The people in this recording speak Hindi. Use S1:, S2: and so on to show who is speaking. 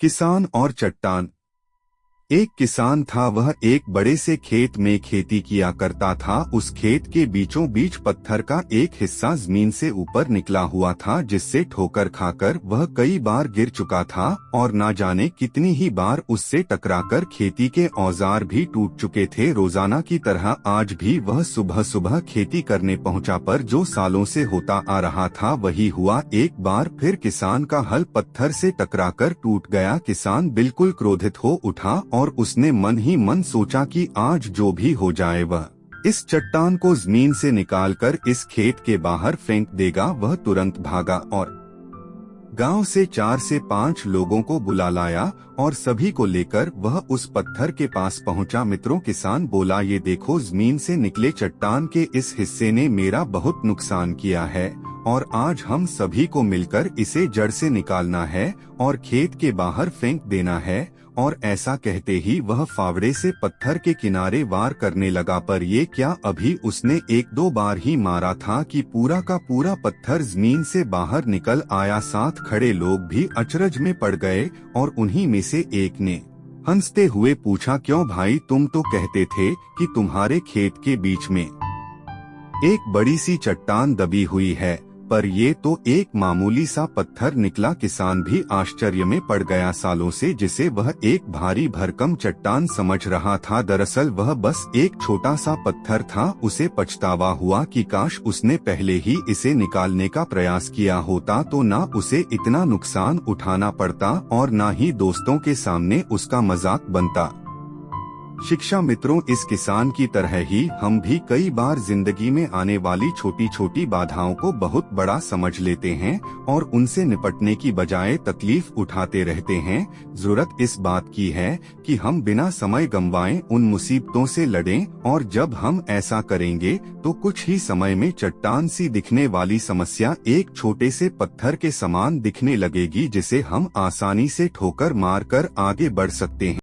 S1: किसान और चट्टान। एक किसान था, वह एक बड़े से खेत में खेती किया करता था। उस खेत के बीचों बीच पत्थर का एक हिस्सा जमीन से ऊपर निकला हुआ था, जिससे ठोकर खाकर वह कई बार गिर चुका था और ना जाने कितनी ही बार उससे टकराकर खेती के औजार भी टूट चुके थे। रोजाना की तरह आज भी वह सुबह सुबह खेती करने पहुंचा, पर जो सालों से होता आ रहा था वही हुआ। एक बार फिर किसान का हल पत्थर से टकराकर टूट गया। किसान बिल्कुल क्रोधित हो उठा और उसने मन ही मन सोचा कि आज जो भी हो जाए वह इस चट्टान को जमीन से निकालकर इस खेत के बाहर फेंक देगा। वह तुरंत भागा और गांव से 4 से 5 लोगों को बुला लाया और सभी को लेकर वह उस पत्थर के पास पहुंचा। मित्रों, किसान बोला, ये देखो, जमीन से निकले चट्टान के इस हिस्से ने मेरा बहुत नुकसान किया है और आज हम सभी को मिलकर इसे जड़ से निकालना है और खेत के बाहर फेंक देना है। और ऐसा कहते ही वह फावड़े से पत्थर के किनारे वार करने लगा, पर ये क्या, अभी उसने 1-2 बार ही मारा था कि पूरा का पूरा पत्थर जमीन से बाहर निकल आया। साथ खड़े लोग भी अचरज में पड़ गए और उन्हीं में से एक ने हंसते हुए पूछा, क्यों भाई, तुम तो कहते थे कि तुम्हारे खेत के बीच में एक बड़ी सी चट्टान दबी हुई है, पर ये तो एक मामूली सा पत्थर निकला। किसान भी आश्चर्य में पड़ गया। सालों से जिसे वह एक भारी भरकम चट्टान समझ रहा था, दरअसल वह बस एक छोटा सा पत्थर था। उसे पछतावा हुआ कि काश उसने पहले ही इसे निकालने का प्रयास किया होता, तो ना उसे इतना नुकसान उठाना पड़ता और ना ही दोस्तों के सामने उसका मजाक बनता। शिक्षा। मित्रों, इस किसान की तरह ही हम भी कई बार जिंदगी में आने वाली छोटी छोटी बाधाओं को बहुत बड़ा समझ लेते हैं और उनसे निपटने की बजाय तकलीफ उठाते रहते हैं। जरूरत इस बात की है कि हम बिना समय गंवाएं उन मुसीबतों से लड़ें, और जब हम ऐसा करेंगे तो कुछ ही समय में चट्टान सी दिखने वाली समस्या एक छोटे से पत्थर के समान दिखने लगेगी, जिसे हम आसानी से ठोकर मारकर आगे बढ़ सकते हैं।